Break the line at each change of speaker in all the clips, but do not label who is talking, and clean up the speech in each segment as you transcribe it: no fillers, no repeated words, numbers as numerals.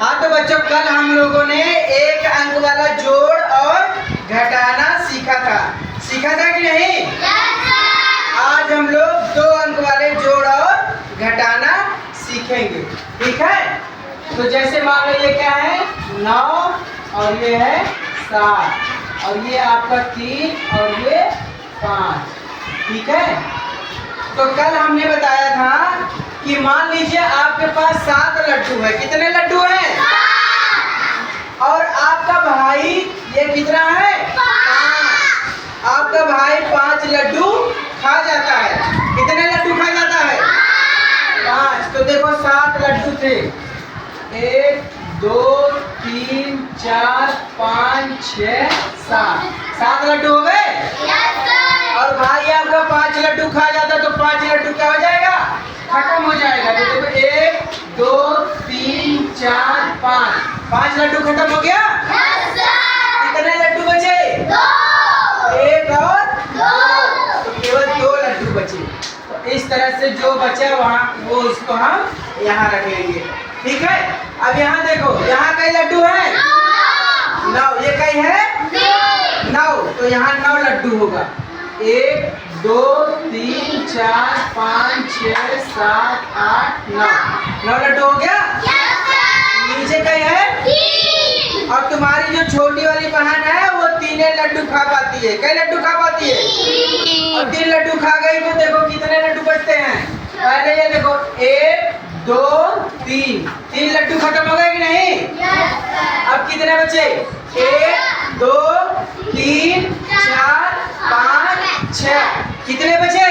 हाँ तो बच्चों, कल हम लोगों ने एक अंक वाला जोड़ और घटाना सीखा था कि नहीं? आज हम लोग 2 अंक वाले जोड़ और घटाना सीखेंगे, ठीक है? तो जैसे मान लो ये क्या है, 9 और ये है 7 और ये आपका 3 और ये 5, ठीक है? तो कल हमने बताया था कि मान लीजिए आपके पास 7 लड्डू है। कितने लड्डू हैं? और आपका भाई ये कितना है? 5। आपका भाई 5 लड्डू खा जाता है। कितने लड्डू खा जाता है? 5। तो देखो 7 लड्डू थे, 1 2 3 4 5 6 7 लड्डू हो गए। और भाई आपका 5 लड्डू खा जाता तो 5 लड्डू क्या हो जाएगा? खत्म हो जाएगा। तो देखो 1 2 3 4 5 लड्डू खत्म हो गया। कितने लड्डू बचे? 1 और 2, तो केवल 2 लड्डू बचे। तो इस तरह से जो बचा वहाँ वो इसको हम यहाँ रखेंगे, ठीक है? अब यहाँ देखो, यहाँ कई लड्डू है? 9। ये कई है? 9। तो यहाँ 9 लड्डू होगा। 1 2 3 4 5 6 7 8 9 लड्डू हो गया। नीचे कहीं है? और तुम्हारी जो छोटी वाली बहन है वो 3 लड्डू खा पाती है। कई लड्डू खा पाती है? और 3 लड्डू खा गई तो देखो कितने लड्डू बचते हैं। पहले ये देखो 1 2 3 लड्डू खत्म हो गए कि नहीं? अब कितने बचे? 1 2 3 4 5 6। कितने बचे?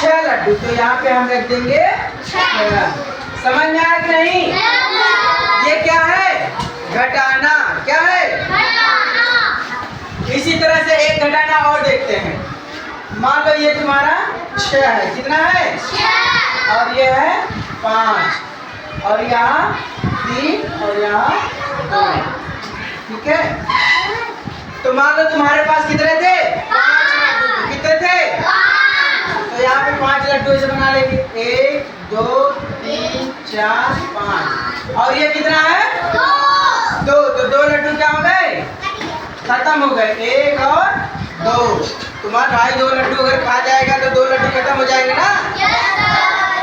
6 लड्डू। तो यहाँ पे हम रख देंगे 6। समझ में आया कि नहीं? ये क्या है? घटाना। क्या है? इसी तरह से एक घटाना और देखते हैं। मान लो ये तुम्हारा 6 है। कितना है? 6। और ये है 5 और यहाँ 3 और यहाँ 2, ठीक है? तो मान लो तुम्हारे पास कितने थे? 5 लड्डू। कितने थे? 5। तो यहाँ पे 5 लड्डू ऐसे बना लेंगे। 1 2 3 4 5 और ये कितना है? 2। तो 2 लड्डू क्या हो गए? खत्म हो गए। 1 और 2। तुम्हारा भाई 2 लड्डू अगर खा जाएगा तो 2 लड्डू खत्म हो जाएंगे ना।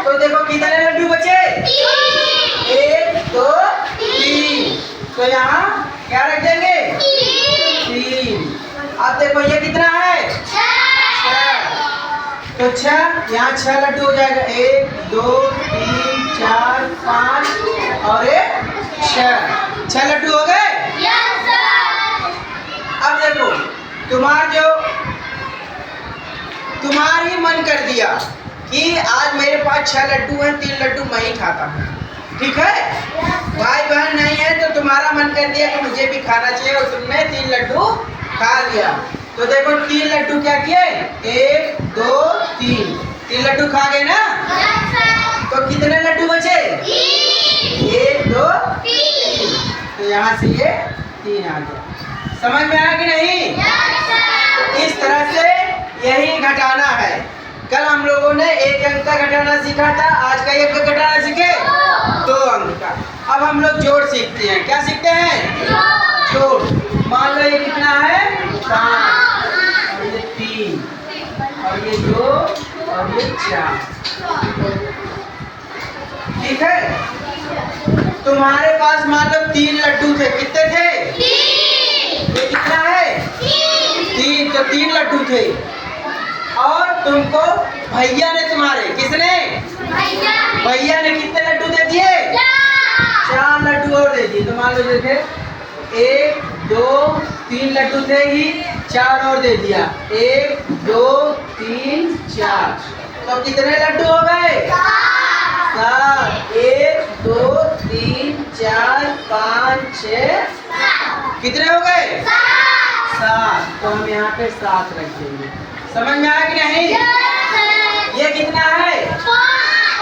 तो देखो कितने लड्डू बचे? 1 2 3। तो यहाँ क्या रख देंगे? 3। अब देखो ये कितना है? 6। तो 6, यहाँ 6 लड्डू हो जाएगा। 1 2 3 4 5 और 6 लड्डू हो गए। अब देखो तुम्हारी मन कर दिया कि आज मेरे पास 6 लड्डू हैं, 3 लड्डू मैं ही खाता हूँ, ठीक है? भाई बहन नहीं है तो तुम्हारा मन कर दिया कि मुझे भी खाना चाहिए और तुमने 3 लड्डू खा लिया। तो देखो 3 लड्डू क्या किए? 1 2 3 लड्डू खा गए ना। तो कितने लड्डू बचे? 1 2 3। तो यहाँ से ये 3 आ गया। समझ में आया कि नहीं? तो इस तरह से यही घटाना है। कल हम लोगों ने 1 अंक का घटाना सीखा था, आज का 1 का घटाना सीखे 2 अंक का। अब हम लोग जोड़ सीखते हैं। क्या सीखते हैं? जोड़। मान लो ये कितना है? 5 और ये 3 और ये 2 और ये 4, ठीक है? तुम्हारे पास मान लो 3 लड्डू थे। कितने थे? 3। ये कितना है? 3। तो 3 लड्डू थे और तुमको भैया ने तुम्हारे, किसने? भैया ने कितने लड्डू दे दिए? 4 लड्डू और दे दिए। तो मान लो देखे 1 2 3 लड्डू थे ही, 4 और दे दिया। 1 2 3 4। तो कितने लड्डू हो गए? 7। 1 2 3 4 5 6 कितने हो गए? 7। तो हम यहाँ पे 7 रख देंगे। समझ में आया कि नहीं? ये कितना है?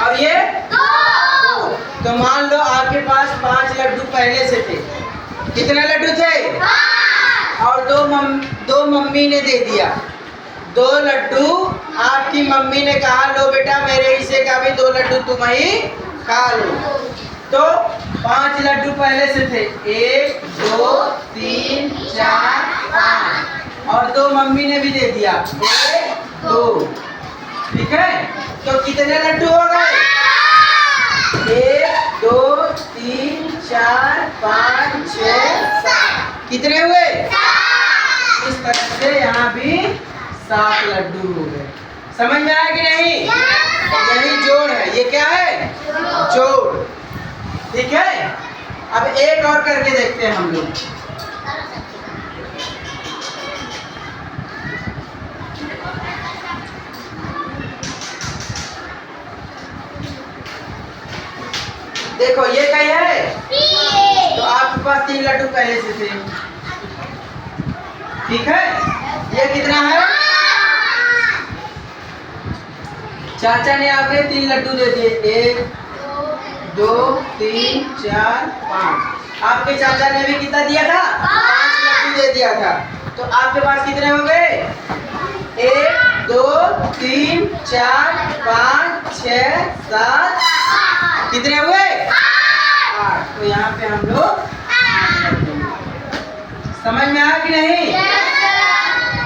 और ये 2। तो मान लो आपके पास 5 लड्डू पहले से थे। कितने लड्डू थे? और 2 मम्मी ने दे दिया। 2 लड्डू आपकी मम्मी ने कहा लो बेटा मेरे हिस्से का भी 2 लड्डू तुम ही खा लो। तो 5 लड्डू पहले से थे, 1 2 3 4 5 और 2 मम्मी ने भी दे दिया, 1 2। ठीक है, तो कितने लड्डू हो गए? 1 2 3 4 5 6 7। कितने हुए? इस तरह से यहाँ भी 7 लड्डू हो गए। समझ में आया कि नहीं? यही जोड़ है। ये क्या है? जोड़। ठीक है, अब एक और करके देखते हैं हम लोग। देखो ये कहीं है, तो आपके पास 3 लड्डू पहले से थे। ठीक है, ये कितना है? चाचा ने आपने 3 लड्डू दे दिए, 1 2 3 4 5। आपके चाचा ने भी कितना दिया था? 5 लड्डू दे दिया था। तो आपके पास कितने हो गए? 1 2 3 4 5 6 7। कितने हुए? 8। तो यहाँ पे हम लोग समझ में आया कि नहीं?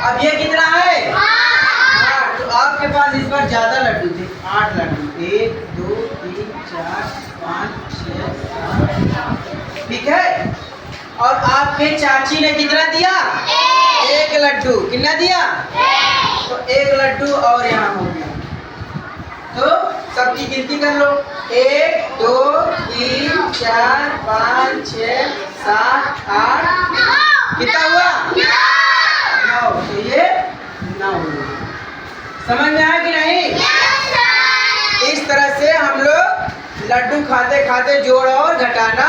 अब ये कितना है? 8। तो आपके पास इस बार ज्यादा लड्डू थे, 8 लड्डू, 1 2 3 4 5 6 7। ठीक है, और आपके चाची ने कितना दिया? 1 लड्डू। कितना दिया? तो 1 लड्डू और यहाँ हो गया। तो सबकी गिनती कर लो, 1 2 3 4 5 6 7 8। कितना हुआ? 9। तो ये 9 हुआ। समझ में आया कि नहीं? इस तरह से हम लोग लड्डू खाते खाते जोड़ और घटाना